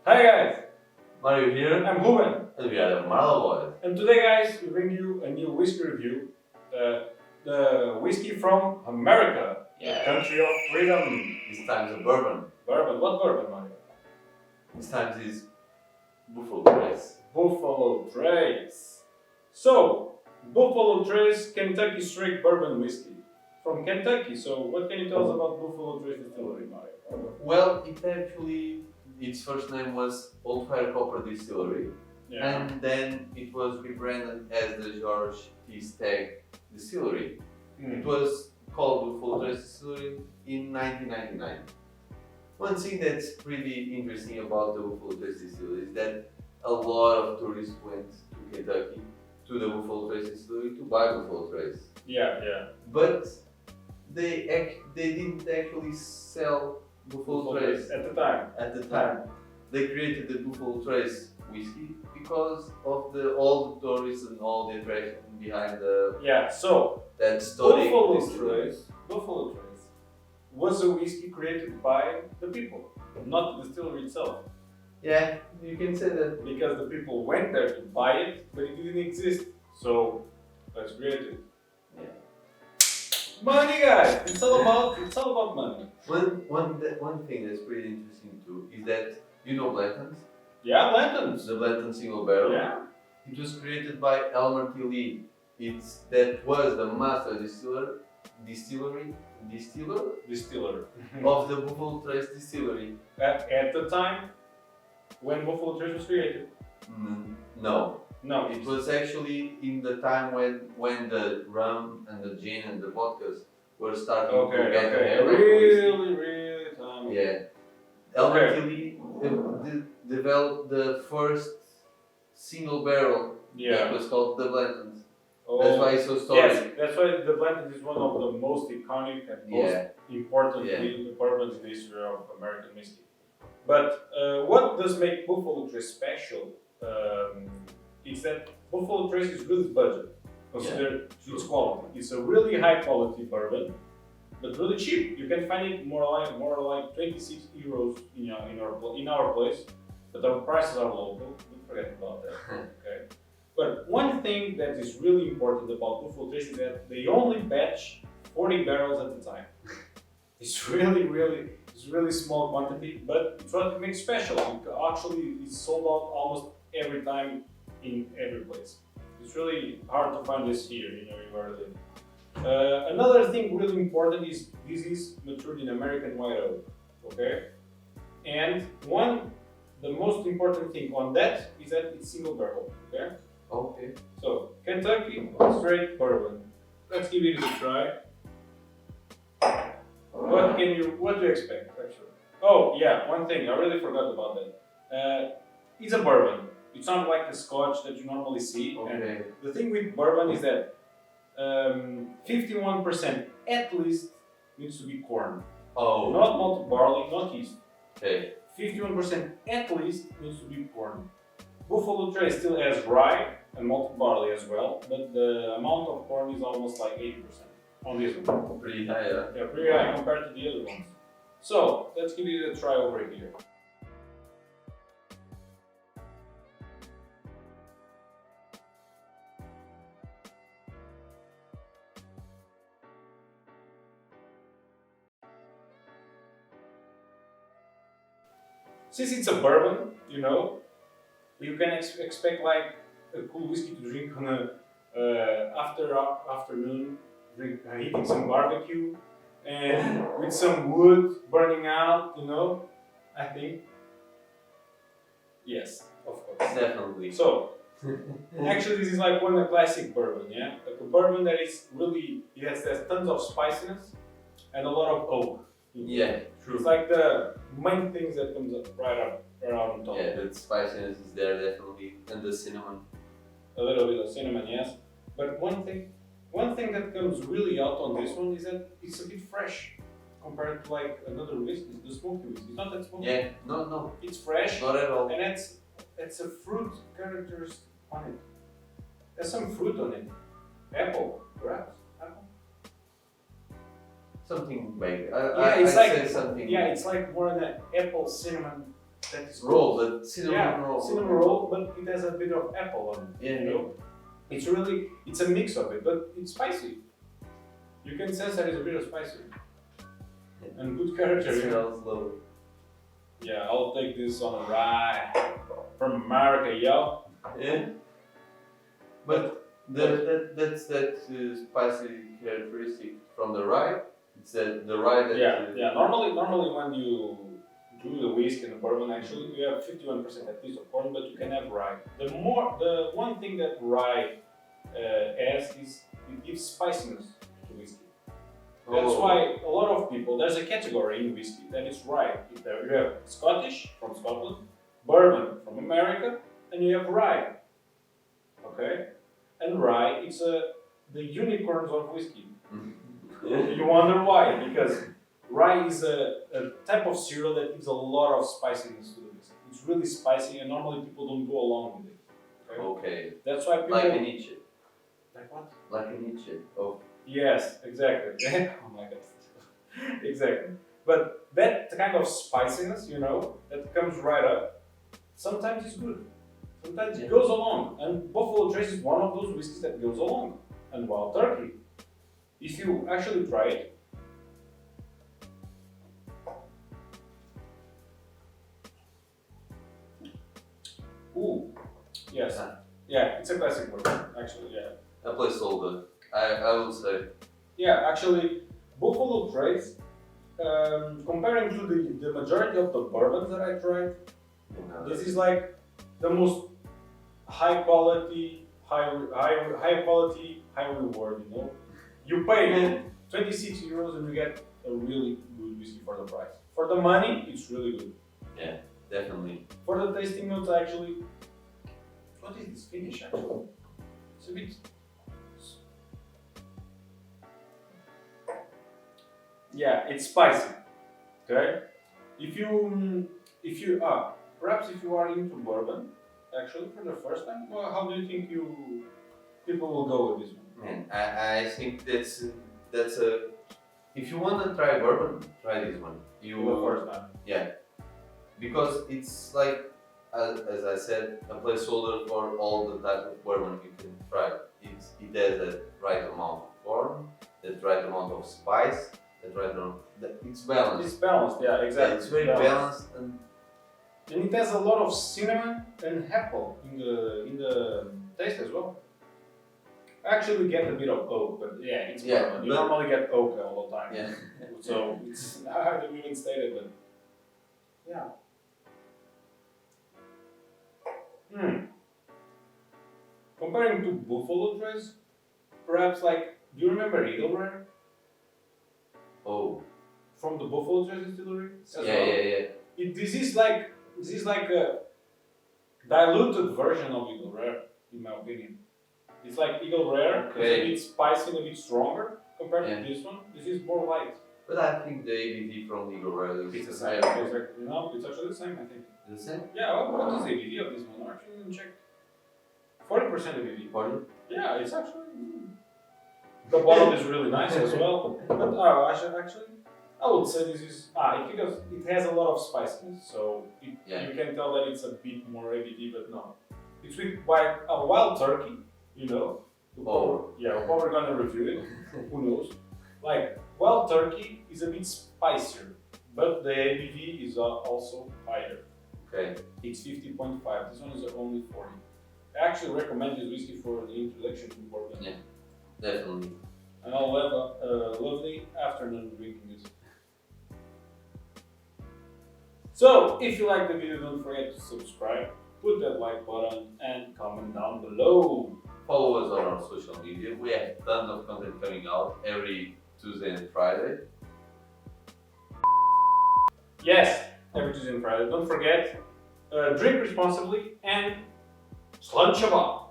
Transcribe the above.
Hi guys, Mario here, I'm Ruben, and we are the Mardel boys. and today guys we bring you a new whiskey review. The whiskey from America, Yeah. country of freedom. This time's a bourbon. Bourbon, what bourbon, Mario? This time is Buffalo Trace. Buffalo Trace. So, Buffalo Trace Kentucky straight bourbon whiskey from Kentucky. So, what can you tell us about Buffalo Trace Distillery, Mario? Well, its first name was Old Fire Copper Distillery, and then it was rebranded as the George T. Stagg Distillery. It was called Buffalo Trace Distillery in 1999. One thing that's pretty interesting about the Buffalo Trace Distillery is that a lot of tourists went to Kentucky to the Buffalo Trace Distillery to buy Buffalo Trace. Yeah. But they didn't actually sell Buffalo Trace at the time. at the time. They created the Buffalo Trace whiskey because of all the tourists and all the attraction behind So that story. Buffalo Trace was a whiskey created by the people, not the distillery itself. Yeah, you can say that. Because the people went there to buy it, but it didn't exist. So let's create it. Yeah. Money, guys! It's all about money. One thing that's pretty interesting too is that Blanton's. Yeah, Blanton's. The Blanton single barrel. Yeah. It was created by Elmer T. Lee. That was the master distiller of the Buffalo Trace Distillery. At the time when Buffalo Trace was created. No. No. It was actually in the time when the rum and the gin and the vodkas were starting to get ahead of whiskey. Really time. Yeah. Elmer T. Lee developed the first single barrel that was called the Blanton's. That's why it's so storic. Yes, that's why the Blanton's is one of the most iconic and most important bourbons in the history of American whiskey. But what does make Buffalo Trace special is that Buffalo Trace is really budget. Consider its quality. It's a really high quality bourbon, but really cheap. You can find it more like 26 euros in our place, but our prices are local. Don't forget about that. Okay. But one thing that is really important about Buffalo Trace is that they only batch 40 barrels at a time. It's really small quantity, but it's what it makes special. It's sold out almost every time in every place. It's really hard to find this here, where I live. Another thing really important is this is matured in American white oak, okay? And the most important thing on that is that it's single barrel, okay? Okay. So, Kentucky straight bourbon. Let's give it a try. What do you expect, actually? Oh, yeah, one thing, I really forgot about that. It's a bourbon. It's not like a scotch that you normally see. Okay. And the thing with bourbon is that 51% at least needs to be corn. Oh. Not malted barley, not yeast. Okay. 51% at least needs to be corn. Buffalo Trace still has rye and malted barley as well, but the amount of corn is almost like 80% on this one. Pretty high, Yeah, pretty high compared to the other ones. So, let's give it a try over here. Since it's a bourbon, you can expect like a cool whiskey to drink on a afternoon, eating some barbecue and with some wood burning out, I think. Yes, of course. Definitely. So, actually this is like a classic bourbon, yeah? Like a bourbon that is really, it has tons of spiciness and a lot of oak. Yeah, true. It's like the main things that comes up right out on top. Yeah, the spiciness is there definitely, and the cinnamon. A little bit of cinnamon, yes. But one thing that comes really out on this one is that it's a bit fresh compared to like another whiskey, the smoky whiskey. It's not that smoky. Yeah, no. It's fresh. Not at all. And it's a fruit characteristic on it. There's some fruit on it. Apple, perhaps. Apple. Something big. I'd say something. Yeah, it's like more than apple cinnamon that is roll, but cinnamon roll. Cinnamon roll, but it has a bit of apple on it. Yeah. You know, it's a mix of it, but it's spicy. You can sense that it's a bit of spicy and good character. It smells lovely. Yeah, I'll take this on a rye from America, yo. Yeah. But that's that spicy characteristic from the rye. It's the rye that. Yeah. Normally when you do the whisk and the bourbon, actually you have 51% at least of corn, but you can have rye. The one thing that rye has is it gives spiciness to whiskey. That's why a lot of people, there's a category in whiskey that is rye. You have Scottish from Scotland, bourbon from America, and you have rye. Okay, and rye is the unicorns of whiskey. You wonder why? Because rye is a type of cereal that gives a lot of spiciness to the whiskey. It's really spicy, and normally people don't go along with it. Okay. That's why people like an itch. Like what? Like an itch. Oh. Yes, exactly. Oh my god. Exactly. But that kind of spiciness, you know, that comes right up, sometimes it's good. Sometimes it goes along. And Buffalo Trace is one of those whiskeys that goes along. And Wild Turkey, if you actually try it, ooh, yes. Yeah, it's a classic bourbon, actually, yeah. A placeholder, I will say. Yeah, actually, Buffalo Trace, comparing to the majority of the bourbons that I tried, this is like the most high quality, high reward, you know? You pay 26 euros and you get a really good whiskey for the price. For the money, it's really good. Yeah, definitely. For the tasting notes, actually, what is this finish actually? It's a bit. Yeah, it's spicy. Okay. Perhaps if you are into bourbon, actually for the first time, well, how do you think people will go with this one? Man, I think that's a. If you want to try bourbon, try this one. For the first time. Yeah, because it's like, as I said, a placeholder for all the type of bourbon you can try. It has the right amount of corn, the right amount of spice, the right amount. It's balanced. It's balanced, yeah, exactly. Yeah, it's very balanced and it has a lot of cinnamon and apple in the taste as well. I actually get a bit of oak, but yeah, it's bourbon. You normally get oak all the time. Yeah. So it's I haven't even stated, but yeah. Comparing to Buffalo Trace, perhaps like, do you remember Eagle Rare? Oh. From the Buffalo Trace Distillery? Yeah. This is like a diluted version of Eagle Rare, in my opinion. It's like Eagle Rare, it's a bit spicy and a bit stronger compared to this one. This is more light. But I think the ABV from Eagle Rare is the same. No, it's actually the same, I think. The same? Yeah, what is the ABV of this one? I actually didn't check. 40% ABV. 40? Yeah, it's actually. The bottle is really nice as well. But actually, I would say this is because it has a lot of spiciness, so you can tell that it's a bit more ABV, but no, it's with wild turkey, you know. We're probably gonna review it. Who knows? Like wild turkey is a bit spicier, but the ABV is also higher. Okay. It's 50.5. This one is only 40. I actually recommend this whiskey for the introduction to bourbon. Yeah, definitely. And I'll have a lovely afternoon drinking this. So, if you like the video, don't forget to subscribe, put that like button, and comment down below. Follow us on our social media. We have tons of content coming out every Tuesday and Friday. Yes, every Tuesday and Friday. Don't forget, drink responsibly and Shalom Shabbat.